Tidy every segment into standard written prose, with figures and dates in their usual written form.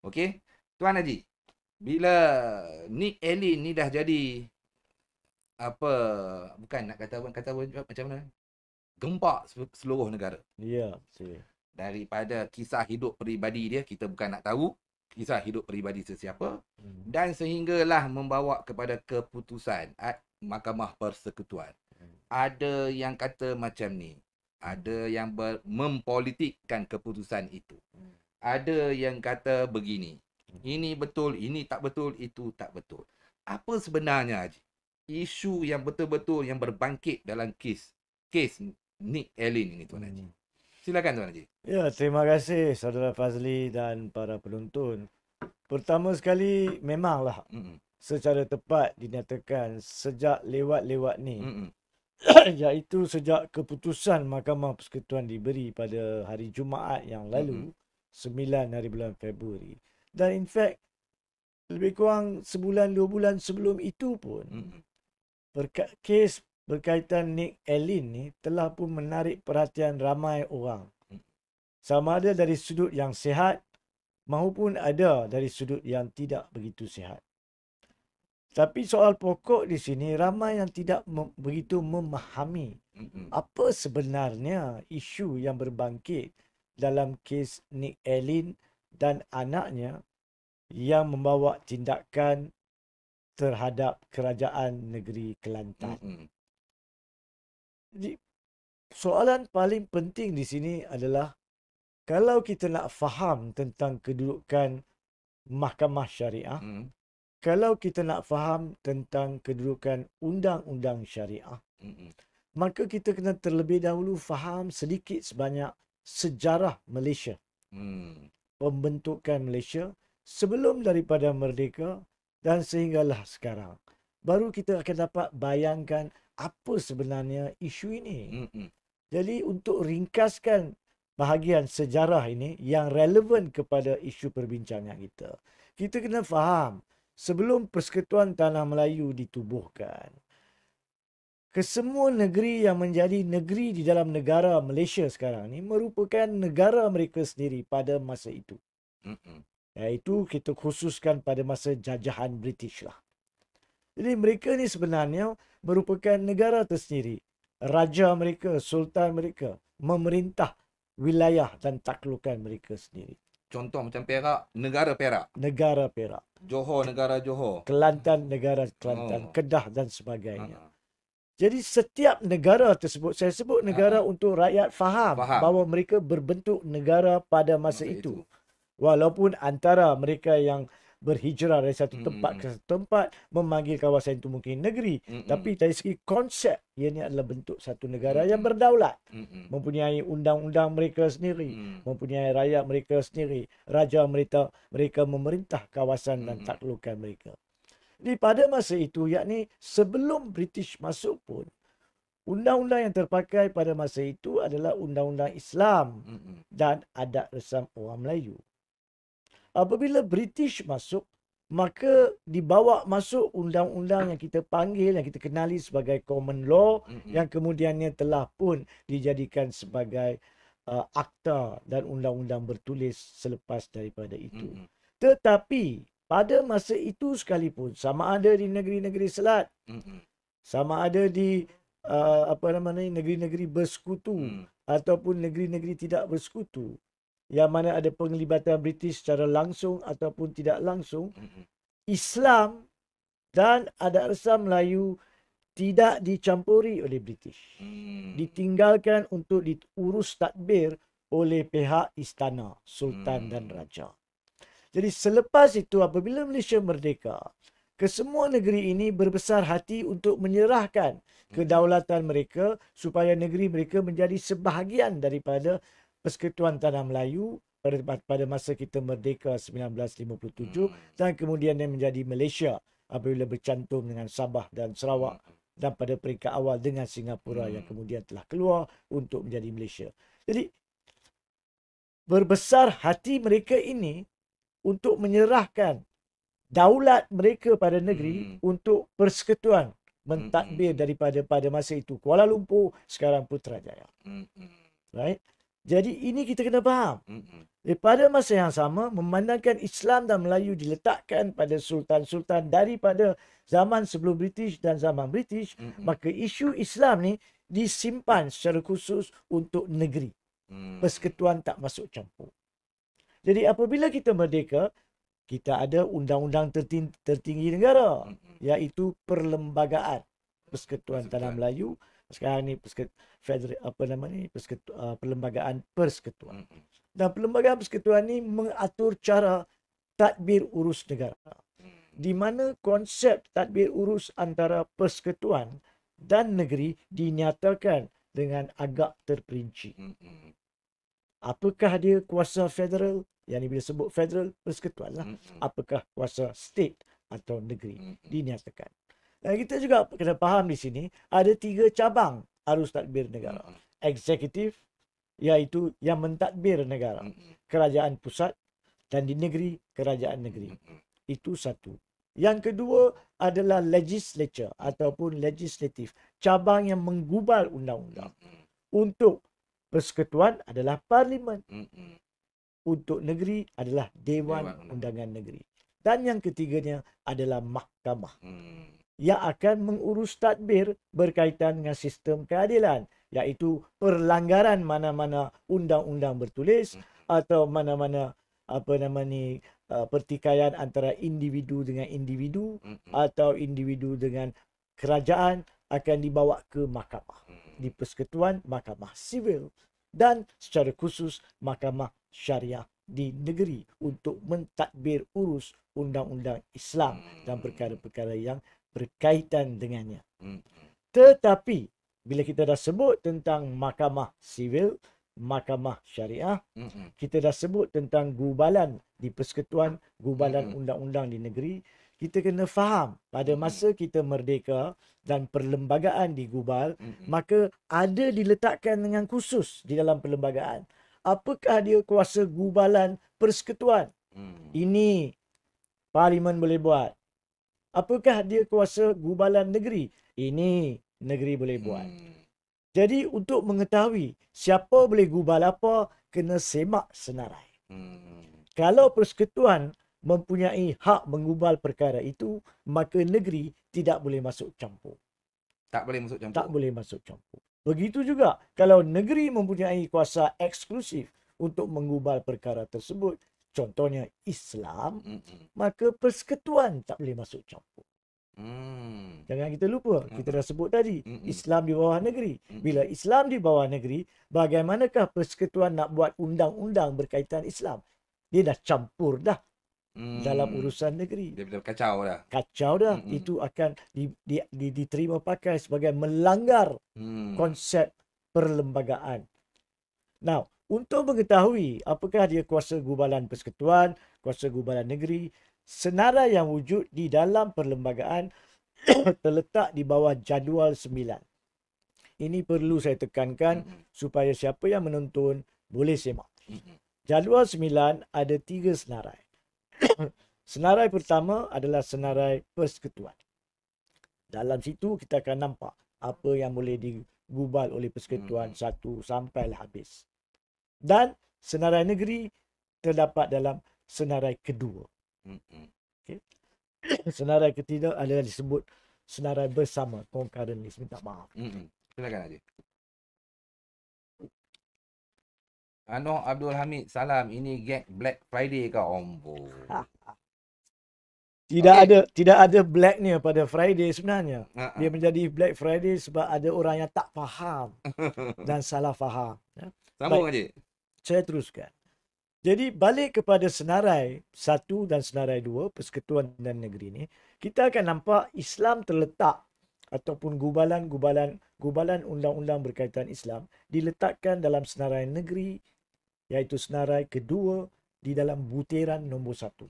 Okey. Tuan Haji, bila Nick Allen ni dah jadi apa, bukan nak kata apa macam mana? Gempak seluruh negara. Ya, betul. Daripada kisah hidup peribadi dia, kita bukan nak tahu kisah hidup peribadi sesiapa, Hmm. dan sehinggalah membawa kepada keputusan Mahkamah Persekutuan. Hmm. Ada yang kata macam ni, ada yang mempolitikkan keputusan itu. Hmm. Ada yang kata begini, ini betul, ini tak betul, itu tak betul. Apa sebenarnya, Haji, isu yang betul-betul yang berbangkit dalam kes Nick Allen ini, Tuan Haji? Hmm. Silakan, Tuan Haji. Ya, terima kasih saudara Fazli dan para penonton. Pertama sekali, memanglah Mm-mm. secara tepat dinyatakan sejak lewat-lewat ni, Mm-mm. iaitu sejak keputusan Mahkamah Persekutuan diberi pada hari Jumaat yang Mm-mm. lalu, 9 hari bulan Februari. Dan in fact, lebih kurang sebulan, 2 bulan sebelum itu pun, Mm-mm. kes berkaitan Nick Allen ni telah pun menarik perhatian ramai orang. Sama ada dari sudut yang sihat maupun ada dari sudut yang tidak begitu sihat. Tapi soal pokok di sini, ramai yang tidak begitu memahami Mm-mm. apa sebenarnya isu yang berbangkit dalam kes Nick Allen dan anaknya yang membawa tindakan terhadap kerajaan negeri Kelantan. Mm-mm. Jadi, soalan paling penting di sini adalah kalau kita nak faham tentang kedudukan mahkamah syariah, Mm-mm. kalau kita nak faham tentang kedudukan undang-undang syariah, Mm-mm. maka kita kena terlebih dahulu faham sedikit sebanyak sejarah Malaysia, Mm. pembentukan Malaysia sebelum daripada merdeka dan sehinggalah sekarang. Baru kita akan dapat bayangkan apa sebenarnya isu ini. Mm-mm. Jadi untuk ringkaskan bahagian sejarah ini yang relevan kepada isu perbincangan kita, kita kena faham sebelum Persekutuan Tanah Melayu ditubuhkan, kesemua negeri yang menjadi negeri di dalam negara Malaysia sekarang ni merupakan negara mereka sendiri pada masa itu. Mm-mm. Iaitu kita khususkan pada masa jajahan British lah. Jadi mereka ni sebenarnya merupakan negara tersendiri. Raja mereka, sultan mereka memerintah wilayah dan taklukan mereka sendiri. Contoh macam Perak, negara Perak. Negara Perak, Johor, negara Johor. Kelantan, negara Kelantan, Oh. Kedah dan sebagainya. Uh-uh. Jadi setiap negara tersebut, saya sebut negara Uh-uh. untuk rakyat faham Faham. bahawa mereka berbentuk negara pada masa Masa itu. itu. Walaupun antara mereka yang berhijrah dari satu tempat ke Mm-mm. satu tempat memanggil kawasan itu mungkin negeri. Mm-mm. Tapi dari segi konsep, ianya adalah bentuk satu negara yang Mm-mm. berdaulat. Mm-mm. Mempunyai undang-undang mereka sendiri. Mm. Mempunyai rakyat mereka sendiri. Raja mereka memerintah kawasan dan Mm-mm. taklukan mereka. Jadi pada masa itu, yakni sebelum British masuk pun, undang-undang yang terpakai pada masa itu adalah undang-undang Islam Mm-mm. dan adat resam orang Melayu. Apabila British masuk, maka dibawa masuk undang-undang yang kita panggil, yang kita kenali sebagai common law, Mm-mm. yang kemudiannya telah pun dijadikan sebagai akta dan undang-undang bertulis selepas daripada itu. Mm-mm. Tetapi pada masa itu sekalipun, sama ada di negeri-negeri Selat, Mm-mm. sama ada di negeri-negeri bersekutu ataupun negeri-negeri tidak bersekutu, yang mana ada penglibatan British secara langsung ataupun tidak langsung, Mm-mm. Islam dan adat resam Melayu tidak dicampuri oleh British. Mm. Ditinggalkan untuk diurus tadbir oleh pihak istana, sultan dan raja. Jadi selepas itu, apabila Malaysia merdeka, kesemua negeri ini berbesar hati untuk menyerahkan kedaulatan mereka supaya negeri mereka menjadi sebahagian daripada Persekutuan Tanah Melayu pada masa kita merdeka 1957 dan kemudian dia menjadi Malaysia apabila bercantum dengan Sabah dan Sarawak dan pada peringkat awal dengan Singapura yang kemudian telah keluar untuk menjadi Malaysia. Jadi berbesar hati mereka ini untuk menyerahkan daulat mereka pada negeri untuk persekutuan mentadbir daripada pada masa itu Kuala Lumpur, sekarang Putrajaya. Right? Jadi ini kita kena faham. Mm-mm. Pada masa yang sama, memandangkan Islam dan Melayu diletakkan pada sultan-sultan daripada zaman sebelum British dan zaman British, Mm-mm. maka isu Islam ni disimpan secara khusus untuk negeri. Persekutuan tak masuk campur. Jadi apabila kita merdeka, kita ada undang-undang tertinggi negara, iaitu Perlembagaan Persekutuan Tanah Melayu. Sekarang ni Perlembagaan Persekutuan. Dan Perlembagaan Persekutuan ni mengatur cara tadbir urus negara, di mana konsep tadbir urus antara persekutuan dan negeri dinyatakan dengan agak terperinci. Apakah dia kuasa federal? Yang ni bila sebut federal, persekutuan lah. Apakah kuasa state atau negeri? Dinyatakan. Dan kita juga kena faham di sini, ada 3 cabang arus tadbir negara. Eksekutif, iaitu yang mentadbir negara. Kerajaan pusat, dan di negeri, kerajaan negeri. Itu satu. Yang kedua adalah legislature ataupun legislatif. Cabang yang menggubal undang-undang. Untuk persekutuan adalah parlimen. Untuk negeri adalah Dewan Undangan Negeri. Dan yang ketiganya adalah mahkamah. Yang akan mengurus tadbir berkaitan dengan sistem keadilan. Iaitu perlanggaran mana-mana undang-undang bertulis atau mana-mana pertikaian antara individu dengan individu atau individu dengan kerajaan akan dibawa ke mahkamah. Di persekutuan, mahkamah sivil, dan secara khusus mahkamah syariah di negeri untuk mentadbir urus undang-undang Islam dan perkara-perkara yang berkaitan dengannya. Tetapi bila kita dah sebut tentang mahkamah sivil, mahkamah syariah, kita dah sebut tentang gubalan di persekutuan, gubalan undang-undang di negeri, kita kena faham pada masa kita merdeka dan perlembagaan digubal, maka ada diletakkan dengan khusus di dalam perlembagaan. Apakah dia kuasa gubalan persekutuan? Ini parlimen boleh buat. Apakah dia kuasa gubalan negeri? Ini negeri boleh buat. Jadi untuk mengetahui siapa boleh gubal apa, kena semak senarai. Kalau persekutuan mempunyai hak menggubal perkara itu, maka negeri tidak boleh masuk campur. Tak boleh masuk campur. Tak boleh masuk campur. Begitu juga kalau negeri mempunyai kuasa eksklusif untuk menggubal perkara tersebut, contohnya Islam, maka persekutuan tak boleh masuk campur. Jangan kita lupa, kita dah sebut tadi, Islam di bawah negeri. Bila Islam di bawah negeri, bagaimanakah persekutuan nak buat undang-undang berkaitan Islam? Dia dah campur dah dalam urusan negeri. Dia kacau dah. Kacau dah. Itu akan diterima pakai sebagai melanggar konsep perlembagaan. Now, untuk mengetahui apakah dia kuasa gubalan persekutuan, kuasa gubalan negeri, senarai yang wujud di dalam perlembagaan terletak di bawah jadual 9. Ini perlu saya tekankan supaya siapa yang menonton boleh semak. Jadual 9 ada 3 senarai. Senarai pertama adalah senarai persekutuan. Dalam situ kita akan nampak apa yang boleh digubal oleh persekutuan satu sampailah habis. Dan senarai negeri terdapat dalam senarai kedua. Okay. Senarai ketiga adalah disebut senarai bersama, concurrently. Minta maaf. Silakan aja. Anwar Abdul Hamid, salam. Ini gag Black Friday ke Ombo? Tidak ada blacknya pada Friday sebenarnya. Dia menjadi Black Friday sebab ada orang yang tak faham dan salah faham. Sambung aja. Saya teruskan. Jadi balik kepada senarai 1 dan senarai 2, persekutuan dan negeri ni, kita akan nampak Islam terletak ataupun gubalan undang-undang berkaitan Islam diletakkan dalam senarai negeri, iaitu senarai kedua di dalam butiran nombor 1.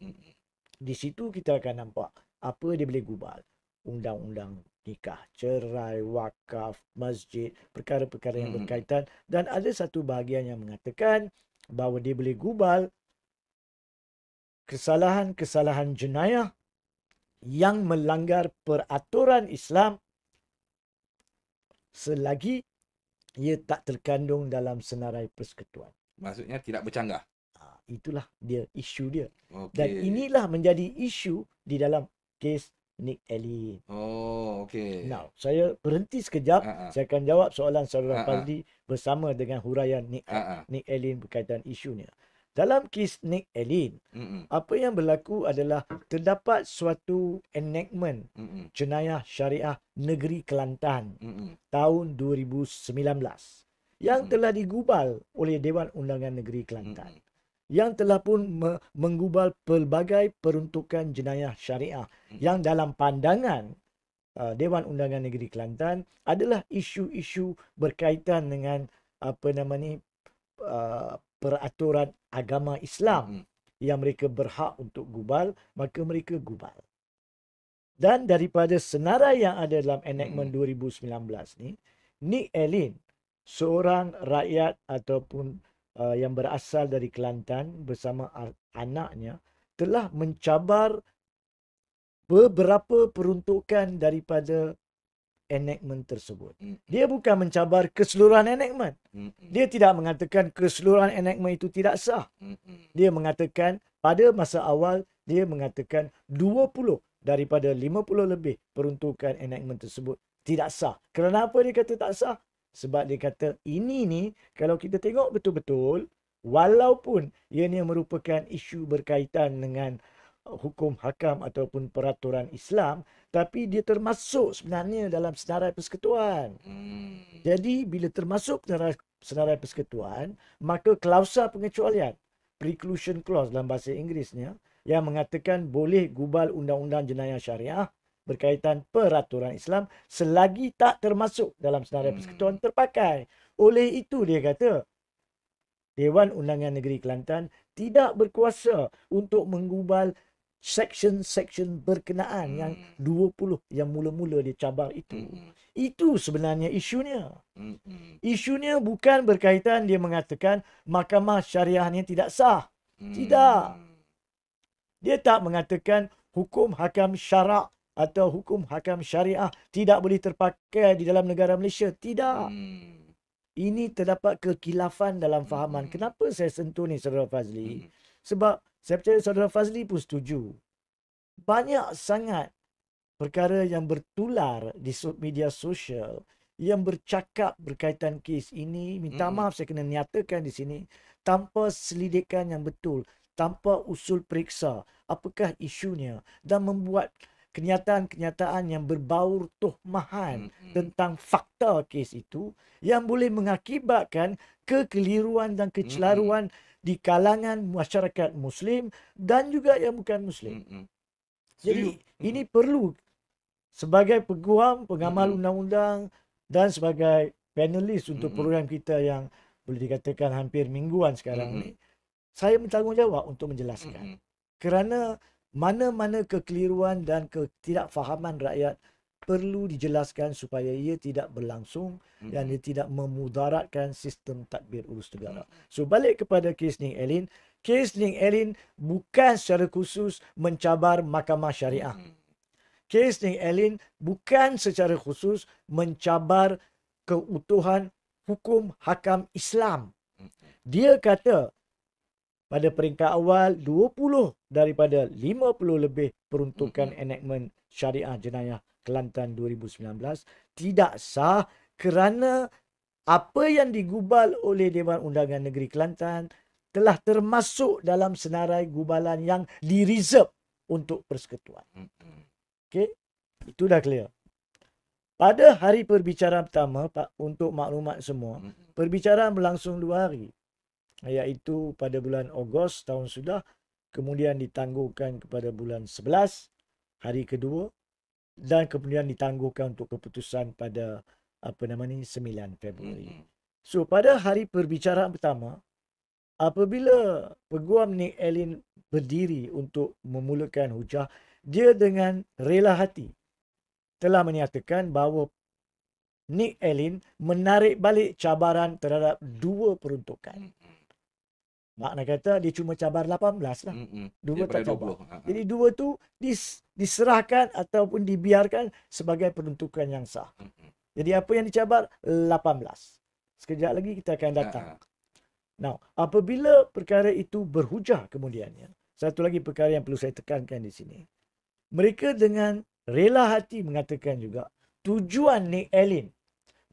Di situ kita akan nampak apa dia boleh gubal. Undang-undang nikah, cerai, wakaf, masjid, perkara-perkara yang berkaitan. Dan ada satu bahagian yang mengatakan bahawa dia boleh gubal kesalahan-kesalahan jenayah yang melanggar peraturan Islam selagi ia tak terkandung dalam senarai persekutuan. Maksudnya tidak bercanggah. Itulah dia isu dia. Dan Okey. inilah menjadi isu di dalam kes Nick Allen. Oh, okey. Now, saya berhenti sekejap. Ha ah. Saya akan jawab soalan saudara Ha ah. Fazli bersama dengan huraian Nick Ha ah. Allen berkaitan isunya. Dalam kes Nick Allen, Mm-mm. apa yang berlaku adalah terdapat suatu enactment Mm-mm. jenayah syariah negeri Kelantan Mm-mm. tahun 2019 yang telah digubal oleh Dewan Undangan Negeri Kelantan, yang telah pun menggubal pelbagai peruntukan jenayah syariah yang dalam pandangan Dewan Undangan Negeri Kelantan adalah isu-isu berkaitan dengan peraturan agama Islam yang mereka berhak untuk gubal, maka mereka gubal. Dan daripada senarai yang ada dalam enactment 2019 ni, Nick Allen, seorang rakyat ataupun yang berasal dari Kelantan bersama anaknya, telah mencabar beberapa peruntukan daripada enactment tersebut. Dia bukan mencabar keseluruhan enactment. Dia tidak mengatakan keseluruhan enactment itu tidak sah. Dia mengatakan pada masa awal, dia mengatakan 20 daripada 50 lebih peruntukan enactment tersebut tidak sah. Kenapa dia kata tak sah? Sebab dia kata ini ni kalau kita tengok betul-betul, walaupun ianya merupakan isu berkaitan dengan hukum hakam ataupun peraturan Islam, tapi dia termasuk sebenarnya dalam senarai persekutuan. Jadi bila termasuk senarai persekutuan, maka klausa pengecualian, preclusion clause dalam bahasa Inggerisnya, yang mengatakan boleh gubal undang-undang jenayah syariah berkaitan peraturan Islam selagi tak termasuk dalam senarai persekutuan terpakai. Oleh itu dia kata, Dewan Undangan Negeri Kelantan tidak berkuasa untuk menggubal section-section berkenaan yang 20 yang mula-mula dia cabar itu. Itu sebenarnya isunya. Isunya bukan berkaitan dia mengatakan mahkamah syariah ni tidak sah. Tidak. Dia tak mengatakan hukum hakam syarak atau hukum hakam syariah tidak boleh terpakai di dalam negara Malaysia. Tidak. Ini terdapat kekilafan dalam fahaman. Kenapa saya sentuh ni saudara Fazli? Sebab saya percaya saudara Fazli pun setuju. Banyak sangat perkara yang bertular di media sosial yang bercakap berkaitan kes ini. Minta maaf saya kena nyatakan di sini. Tanpa selidikan yang betul. Tanpa usul periksa. Apakah isunya. Dan membuat kenyataan-kenyataan yang berbaur tuhmahan tentang fakta kes itu yang boleh mengakibatkan kekeliruan dan kecelaruan di kalangan masyarakat Muslim dan juga yang bukan Muslim. Jadi ini perlu sebagai peguam, pengamal undang-undang dan sebagai panelis untuk program kita yang boleh dikatakan hampir mingguan sekarang ni, saya bertanggungjawab untuk menjelaskan. Kerana mana-mana kekeliruan dan ketidakfahaman rakyat perlu dijelaskan supaya ia tidak berlangsung dan ia tidak memudaratkan sistem tadbir urus negara. So balik kepada kes Nick Allen. Kes Nick Allen bukan secara khusus mencabar mahkamah syariah. Kes Nick Allen bukan secara khusus mencabar keutuhan hukum hakam Islam. Dia kata pada peringkat awal 20 daripada 50 lebih peruntukan enactment syariah jenayah Kelantan 2019 tidak sah kerana apa yang digubal oleh Dewan Undangan Negeri Kelantan telah termasuk dalam senarai gubalan yang direserve untuk persekutuan. Okey, itu dah clear. Pada hari perbicaraan pertama, untuk maklumat semua, perbicaraan berlangsung 2 hari. Iaitu pada bulan Ogos tahun sudah, kemudian ditangguhkan kepada bulan 11 hari kedua dan kemudian ditangguhkan untuk keputusan pada 9 Februari. So pada hari perbicaraan pertama, apabila Peguam Nick Allen berdiri untuk memulakan hujah, dia dengan rela hati telah menyatakan bahawa Nick Allen menarik balik cabaran terhadap 2 peruntukan. Makna kata dia cuma cabar 18 lah. 2 tak cabar. Jadi 2 tu diserahkan ataupun dibiarkan sebagai peruntukan yang sah. Jadi apa yang dicabar? 18. sekejap lagi kita akan datang. Ha, ha. Now, apabila perkara itu berhujah kemudiannya, satu lagi perkara yang perlu saya tekankan di sini. Mereka dengan rela hati mengatakan juga tujuan Nick Allen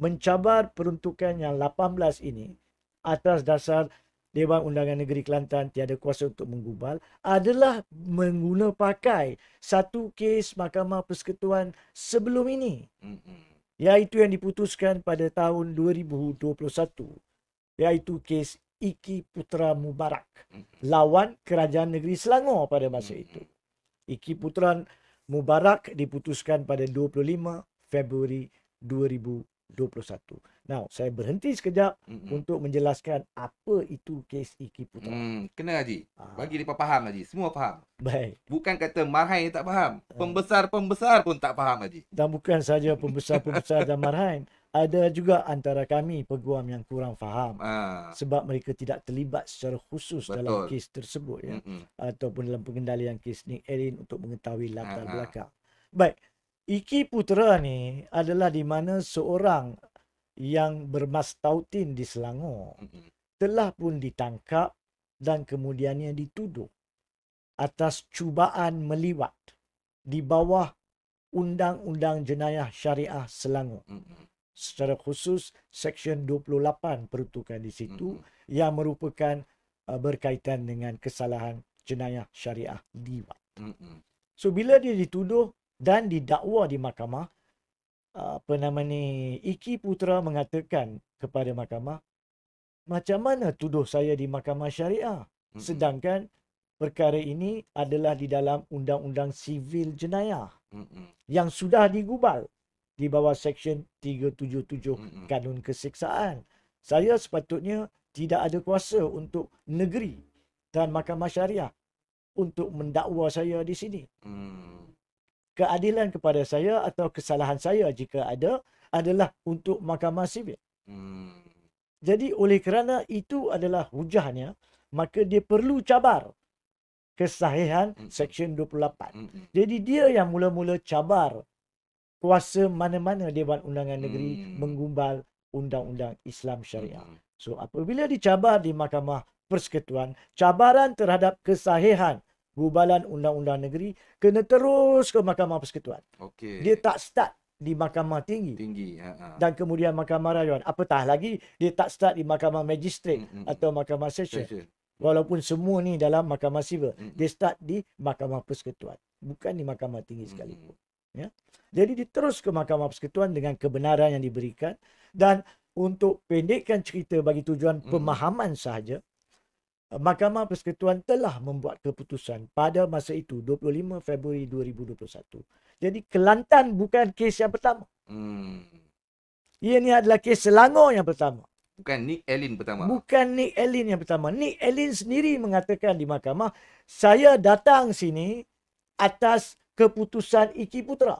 mencabar peruntukan yang 18 ini atas dasar Dewan Undangan Negeri Kelantan tiada kuasa untuk menggubal adalah mengguna pakai satu kes Mahkamah Persekutuan sebelum ini, iaitu yang diputuskan pada tahun 2021, iaitu kes Iki Putra Mubarak lawan Kerajaan Negeri Selangor pada masa itu. Iki Putra Mubarak diputuskan pada 25 Februari 2021. Now, saya berhenti sekejap untuk menjelaskan apa itu kes Iki Putra. Kena Haji. Bagi mereka faham Haji. Semua faham. Baik. Bukan kata Marhain tak faham. Pembesar-pembesar pun tak faham Haji. Dan bukan saja pembesar-pembesar dan Marhain. Ada juga antara kami peguam yang kurang faham. Sebab mereka tidak terlibat secara khusus dalam kes tersebut. Ya, ataupun dalam pengendalian kes Nick Allen untuk mengetahui latar belakang. Baik. Iki Putra ni adalah di mana seorang yang bermastautin di Selangor telah pun ditangkap dan kemudiannya dituduh atas cubaan meliwat di bawah Undang-Undang Jenayah Syariah Selangor. Secara khusus Seksyen 28 peruntukan di situ yang merupakan berkaitan dengan kesalahan jenayah syariah liwat. So bila dia dituduh dan didakwa di mahkamah, Iki Putra mengatakan kepada mahkamah, macam mana tuduh saya di mahkamah syariah sedangkan perkara ini adalah di dalam Undang-Undang Sivil Jenayah yang sudah digubal di bawah Seksyen 377 Kanun Keseksaan. Saya sepatutnya tidak ada kuasa untuk negeri dan mahkamah syariah untuk mendakwa saya di sini. Keadilan kepada saya atau kesalahan saya jika ada adalah untuk mahkamah sivil. Jadi oleh kerana itu adalah hujahnya, maka dia perlu cabar kesahihan Seksyen 28. Jadi dia yang mula-mula cabar kuasa mana-mana Dewan Undangan Negeri menggumbal Undang-Undang Islam Syariah. So apabila dicabar di Mahkamah Persekutuan, cabaran terhadap kesahihan gubalan Undang-Undang Negeri kena terus ke Mahkamah Persekutuan. Dia tak start di Mahkamah Tinggi. Dan kemudian Mahkamah Rayuan. Apatah lagi dia tak start di Mahkamah Magistrate atau Mahkamah Session. Walaupun semua ni dalam Mahkamah Sivil, dia start di Mahkamah Persekutuan, bukan di Mahkamah Tinggi sekalipun. Ya. Jadi diterus ke Mahkamah Persekutuan dengan kebenaran yang diberikan. Dan untuk pendekkan cerita bagi tujuan pemahaman sahaja, Mahkamah Persekutuan telah membuat keputusan pada masa itu 25 Februari 2021. Jadi Kelantan bukan kes yang pertama. Ia ni adalah kes Selangor yang pertama. Bukan Nick Allen pertama. Bukan Nick Allen yang pertama. Nick Allen sendiri mengatakan di mahkamah, saya datang sini atas keputusan Iki Putra.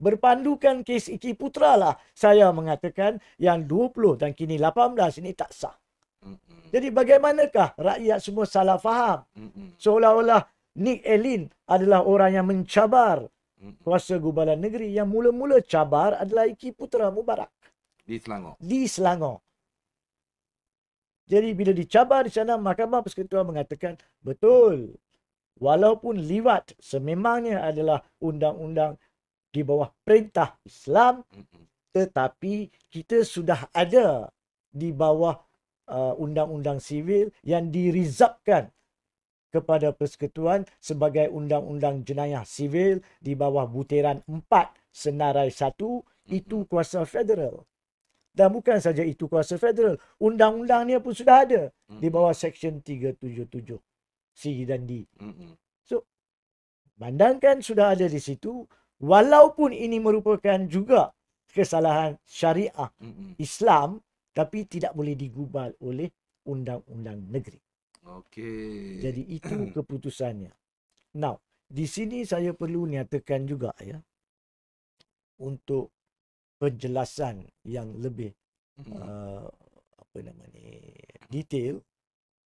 Berpandukan kes Iki Putra lah saya mengatakan yang 20 dan kini 18 ini tak sah. Jadi bagaimanakah rakyat semua salah faham? Seolah-olah Nick Allen adalah orang yang mencabar kuasa gubalan negeri. Yang mula-mula cabar adalah Iki Putra Mubarak. Di Selangor. Di Selangor. Jadi bila dicabar di sana, Mahkamah Persekutuan mengatakan, betul. Walaupun liwat sememangnya adalah undang-undang di bawah perintah Islam, tetapi kita sudah ada di bawah undang-undang sivil yang dirizabkan kepada Persekutuan sebagai undang-undang jenayah sivil di bawah butiran 4 senarai 1, itu kuasa federal. Dan bukan saja itu kuasa federal, undang-undangnya pun sudah ada di bawah Seksyen 377 C dan D. So, bandangkan sudah ada di situ, walaupun ini merupakan juga kesalahan syariah Islam, tapi tidak boleh digubal oleh undang-undang negeri. Jadi itu keputusannya. Now, di sini saya perlu nyatakan juga ya, untuk penjelasan yang lebih detail,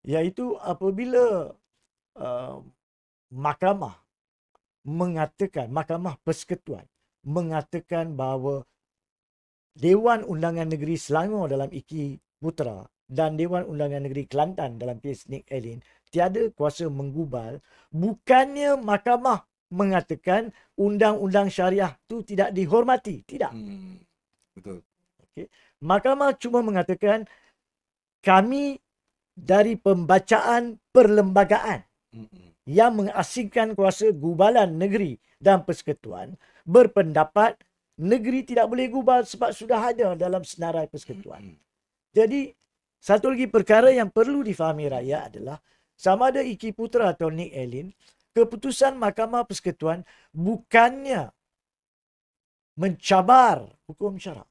iaitu apabila mahkamah Persekutuan mengatakan bahawa Dewan Undangan Negeri Selangor dalam Iki Putra dan Dewan Undangan Negeri Kelantan dalam kes Nick Allen tiada kuasa menggubal, bukannya mahkamah mengatakan undang-undang syariah tu tidak dihormati. Tidak. Betul. Okay. Mahkamah cuma mengatakan kami dari pembacaan perlembagaan yang mengasingkan kuasa gubalan negeri dan persekutuan berpendapat negeri tidak boleh gubal sebab sudah ada dalam senarai persekutuan. Jadi, satu lagi perkara yang perlu difahami rakyat adalah sama ada Iki Putra atau Nick Allen, keputusan Mahkamah Persekutuan bukannya mencabar hukum syarak.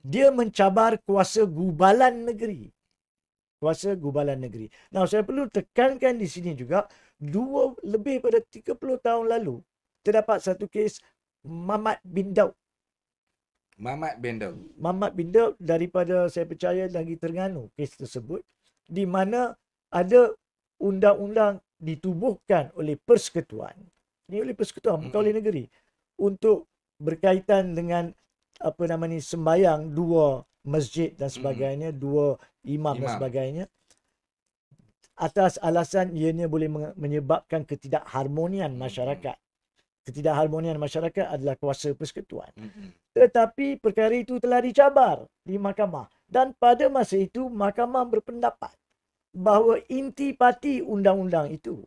Dia mencabar kuasa gubalan negeri. Kuasa gubalan negeri. Nah, saya perlu tekankan di sini juga, lebih pada 30 tahun lalu, terdapat satu kes Mamat bin Daud. Mamat bin Daud daripada, saya percaya, lagi Terengganu kes tersebut, di mana ada undang-undang ditubuhkan oleh persekutuan. Ini oleh persekutuan, bukan oleh negeri. Untuk berkaitan dengan sembayang dua masjid dan sebagainya, dua imam dan sebagainya, atas alasan ianya boleh menyebabkan ketidakharmonian masyarakat. Ketidakharmonian masyarakat adalah kuasa persekutuan. Tetapi perkara itu telah dicabar di mahkamah. Dan pada masa itu, mahkamah berpendapat bahawa intipati undang-undang itu,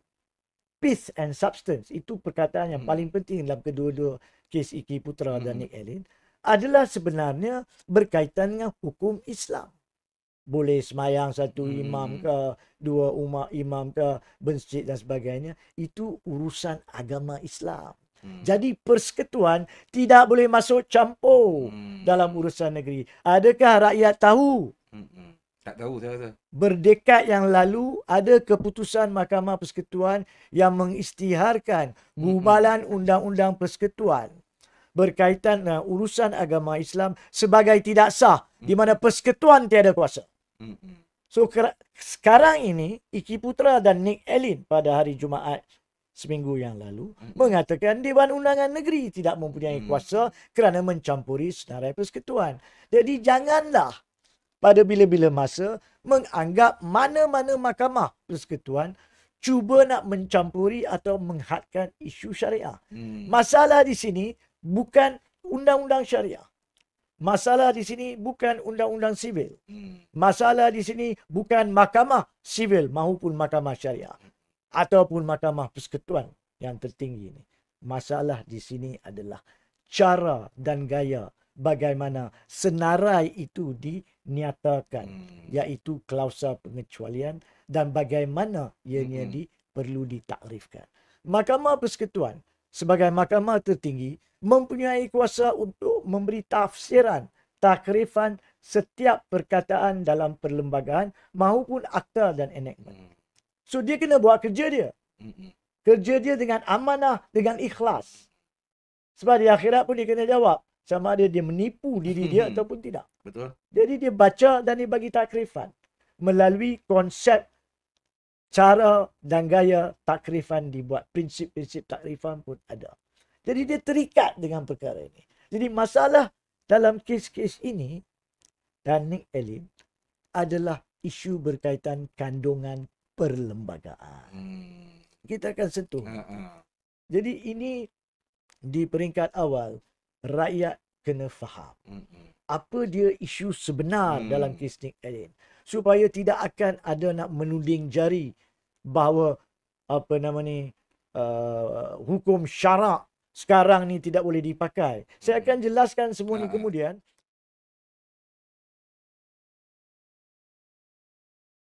peace and substance, itu perkataan yang paling penting dalam kedua-dua kes Iki Putra dan Nick Allen, adalah sebenarnya berkaitan dengan hukum Islam. Boleh semayang satu imam ke, dua imam ke, masjid dan sebagainya. Itu urusan agama Islam. Jadi persekutuan tidak boleh masuk campur dalam urusan negeri. Adakah rakyat tahu? Tak tahu saya rasa. Berdekad yang lalu ada keputusan Mahkamah Persekutuan yang mengisytiharkan gubalan undang-undang persekutuan berkaitan dengan urusan agama Islam sebagai tidak sah, di mana persekutuan tiada kuasa. So sekarang ini Iki Putra dan Nick Allen pada hari Jumaat seminggu yang lalu mengatakan Dewan Undangan Negeri tidak mempunyai kuasa kerana mencampuri senarai persekutuan. Jadi janganlah pada bila-bila masa menganggap mana-mana mahkamah persekutuan cuba nak mencampuri atau menghadkan isu syariah. Masalah di sini bukan undang-undang syariah. Masalah di sini bukan undang-undang sivil. Masalah di sini bukan mahkamah sivil maupun mahkamah syariah ataupun mahkamah persekutuan yang tertinggi ini. Masalah di sini adalah cara dan gaya bagaimana senarai itu dinyatakan, iaitu klausa pengecualian, dan bagaimana ianya perlu ditakrifkan. Mahkamah Persekutuan sebagai mahkamah tertinggi mempunyai kuasa untuk memberi tafsiran, takrifan setiap perkataan dalam perlembagaan maupun akta dan enactment. So dia kena buat kerja dia. Kerja dia dengan amanah, dengan ikhlas. Sebab di akhirat pun dia kena jawab sama ada dia menipu diri dia ataupun tidak. Betul. Jadi dia baca dan dia bagi takrifan melalui konsep, cara dan gaya takrifan dibuat. Prinsip-prinsip takrifan pun ada. Jadi dia terikat dengan perkara ini. Jadi masalah dalam kes-kes ini dan Nick Allen adalah isu berkaitan kandungan perlembagaan. Kita akan sentuh. Jadi ini di peringkat awal, rakyat kena faham apa dia isu sebenar dalam kes Nick Allen, supaya tidak akan ada nak menuding jari bahawa hukum syarak sekarang ni tidak boleh dipakai. Saya akan jelaskan semua ni kemudian.